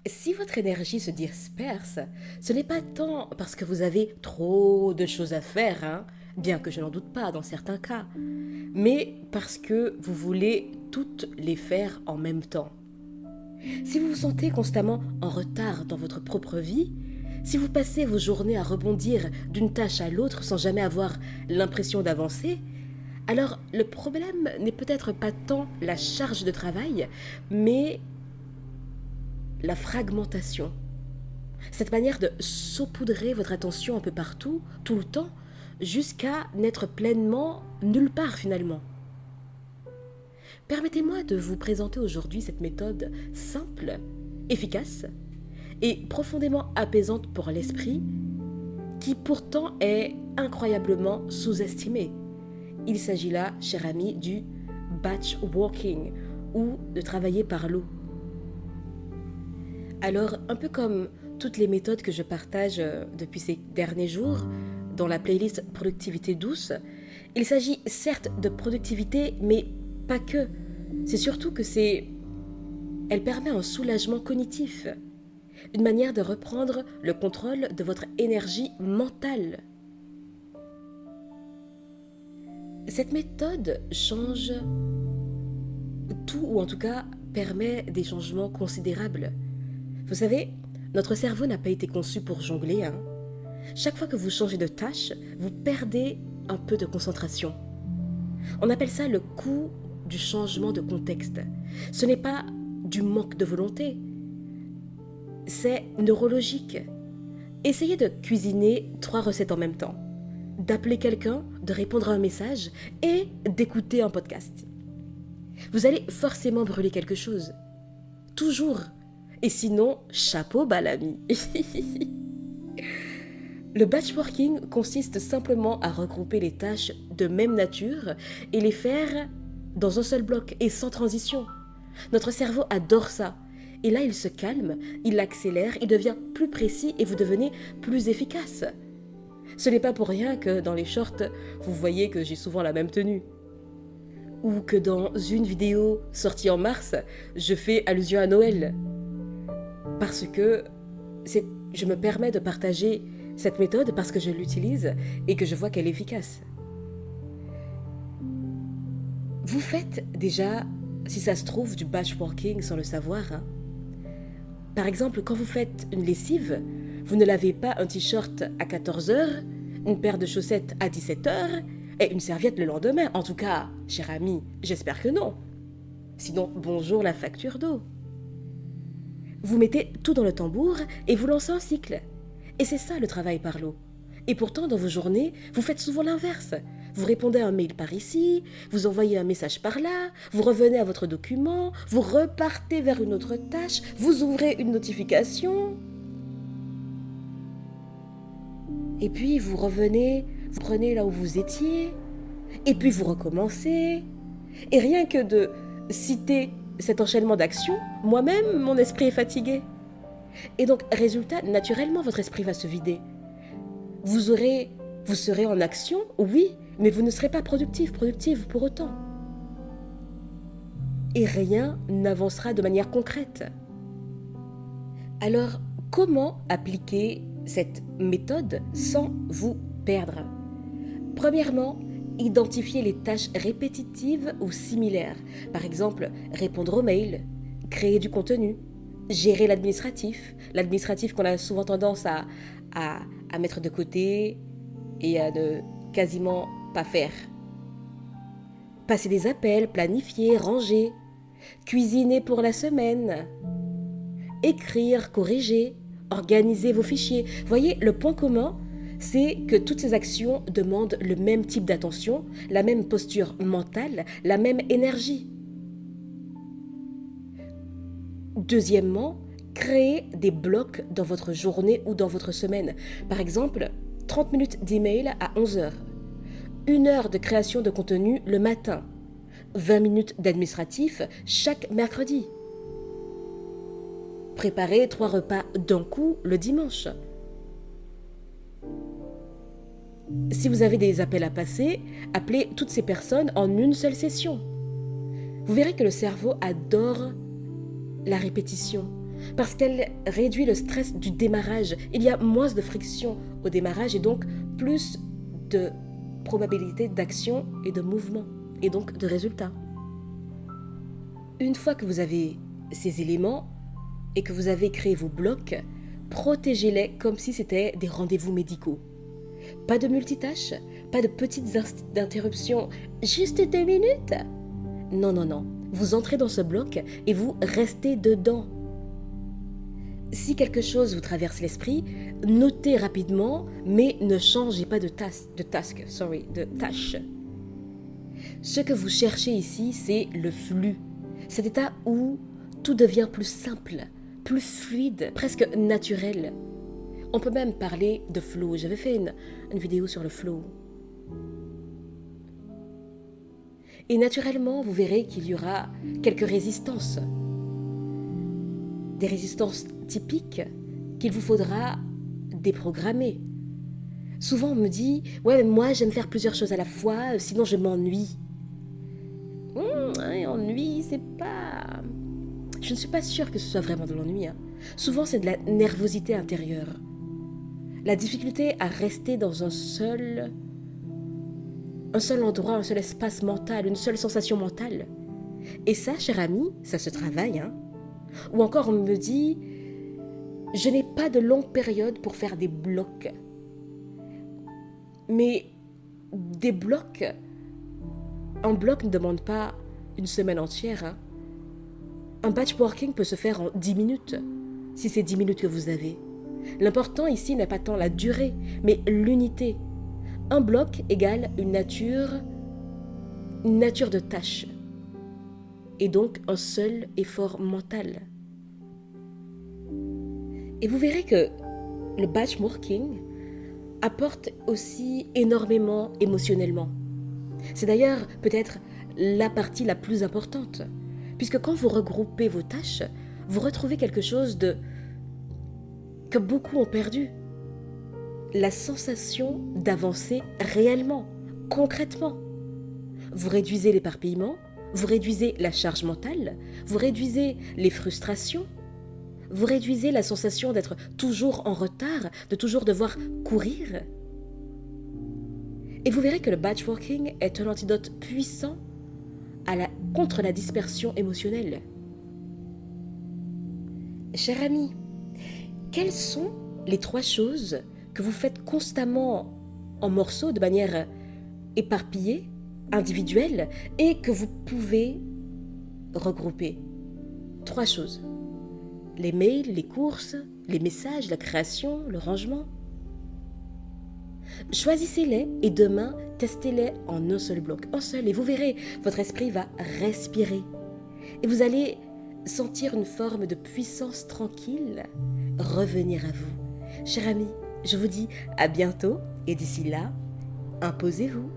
Si votre énergie se disperse, ce n'est pas tant parce que vous avez trop de choses à faire, hein, bien que je n'en doute pas dans certains cas, mais parce que vous voulez toutes les faire en même temps. Si vous vous sentez constamment en retard dans votre propre vie, si vous passez vos journées à rebondir d'une tâche à l'autre sans jamais avoir l'impression d'avancer, alors le problème n'est peut-être pas tant la charge de travail, mais la fragmentation. Cette manière de saupoudrer votre attention un peu partout, tout le temps, jusqu'à n'être pleinement nulle part finalement. Permettez-moi de vous présenter aujourd'hui cette méthode simple, efficace et profondément apaisante pour l'esprit, qui pourtant est incroyablement sous-estimée. Il s'agit là, cher ami, du batch walking, ou de travailler par lot. Alors, un peu comme toutes les méthodes que je partage depuis ces derniers jours dans la playlist Productivité douce, il s'agit certes de productivité, mais pas que. C'est surtout que elle permet un soulagement cognitif, une manière de reprendre le contrôle de votre énergie mentale. Cette méthode change tout, ou en tout cas permet des changements considérables. Vous savez, notre cerveau n'a pas été conçu pour jongler, hein. Chaque fois que vous changez de tâche, vous perdez un peu de concentration. On appelle ça le coût du changement de contexte. Ce n'est pas du manque de volonté, c'est neurologique. Essayez de cuisiner 3 recettes en même temps, d'appeler quelqu'un, de répondre à un message et d'écouter un podcast. Vous allez forcément brûler quelque chose. Toujours. Et sinon, chapeau bas l'ami. Le batchworking consiste simplement à regrouper les tâches de même nature et les faire dans un seul bloc et sans transition. Notre cerveau adore ça. Et là, il se calme, il accélère, il devient plus précis et vous devenez plus efficace. Ce n'est pas pour rien que dans les shorts, vous voyez que j'ai souvent la même tenue. Ou que dans une vidéo sortie en mars, je fais allusion à Noël. Parce que je me permets de partager cette méthode parce que je l'utilise et que je vois qu'elle est efficace. Vous faites déjà, si ça se trouve, du batchworking sans le savoir, hein. Par exemple, quand vous faites une lessive, vous ne lavez pas un t-shirt à 14h, une paire de chaussettes à 17h et une serviette le lendemain. En tout cas, cher ami, j'espère que non. Sinon, bonjour la facture d'eau. Vous mettez tout dans le tambour et vous lancez un cycle. Et c'est ça le travail par l'eau. Et pourtant, dans vos journées, vous faites souvent l'inverse. Vous répondez à un mail par ici, vous envoyez un message par là, vous revenez à votre document, vous repartez vers une autre tâche, vous ouvrez une notification. Et puis vous revenez, vous prenez là où vous étiez, et puis vous recommencez. Et rien que de citer cet enchaînement d'actions, moi-même, mon esprit est fatigué. Et donc, résultat, naturellement, votre esprit va se vider. Vous serez en action, oui, mais vous ne serez pas productive pour autant. Et rien n'avancera de manière concrète. Alors, comment appliquer cette méthode sans vous perdre ? Premièrement, identifiez les tâches répétitives ou similaires. Par exemple, répondre aux mails, créer du contenu, gérer l'administratif. L'administratif qu'on a souvent tendance à mettre de côté et à ne quasiment pas faire. Passer des appels, planifier, ranger, cuisiner pour la semaine, écrire, corriger, organiser vos fichiers. Voyez, le point commun, c'est que toutes ces actions demandent le même type d'attention, la même posture mentale, la même énergie. Deuxièmement, créez des blocs dans votre journée ou dans votre semaine. Par exemple, 30 minutes d'email à 11h, 1 heure de création de contenu le matin, 20 minutes d'administratif chaque mercredi. Préparez 3 repas d'un coup le dimanche. Si vous avez des appels à passer, appelez toutes ces personnes en une seule session. Vous verrez que le cerveau adore la répétition. parce qu'elle réduit le stress du démarrage. Il y a moins de friction au démarrage et donc plus de probabilité d'action et de mouvement et donc de résultats. Une fois que vous avez ces éléments et que vous avez créé vos blocs, protégez-les comme si c'était des rendez-vous médicaux. Pas de multitâches, pas de petites interruptions, juste 2 minutes. Non, non, non. Vous entrez dans ce bloc et vous restez dedans. Si quelque chose vous traverse l'esprit, notez rapidement, mais ne changez pas de tâche. Ce que vous cherchez ici, c'est le flux. Cet état où tout devient plus simple, plus fluide, presque naturel. On peut même parler de flow. J'avais fait une vidéo sur le flow. Et naturellement, vous verrez qu'il y aura quelques résistances. Des résistances typiques qu'il vous faudra déprogrammer. Souvent, on me dit « Ouais, mais moi, j'aime faire plusieurs choses à la fois, sinon je m'ennuie. » Ennui, c'est pas... Je ne suis pas sûre que ce soit vraiment de l'ennui. Souvent, c'est de la nervosité intérieure. La difficulté à rester dans un seul endroit, un seul espace mental, une seule sensation mentale. Et ça, cher ami, ça se travaille. Ou encore, on me dit, je n'ai pas de longue période pour faire des blocs. Mais des blocs, un bloc ne demande pas une semaine entière. Un batchworking peut se faire en 10 minutes, si c'est 10 minutes que vous avez. L'important ici n'est pas tant la durée, mais l'unité. Un bloc égale une nature de tâche. Et donc un seul effort mental. Et vous verrez que le batchworking apporte aussi énormément émotionnellement. C'est d'ailleurs peut-être la partie la plus importante, puisque quand vous regroupez vos tâches, vous retrouvez quelque chose que beaucoup ont perdu. La sensation d'avancer réellement, concrètement. Vous réduisez l'éparpillement, vous réduisez la charge mentale, vous réduisez les frustrations, vous réduisez la sensation d'être toujours en retard, de toujours devoir courir. Et vous verrez que le batchworking est un antidote puissant contre la dispersion émotionnelle. Cher ami, quelles sont les 3 choses que vous faites constamment en morceaux, de manière éparpillée, individuelle, et que vous pouvez regrouper? 3 choses. Les mails, les courses, les messages, la création, le rangement. Choisissez-les et demain, testez-les en un seul bloc, un seul, et vous verrez, votre esprit va respirer. Et vous allez sentir une forme de puissance tranquille revenir à vous. Cher ami, je vous dis à bientôt et d'ici là, imposez-vous.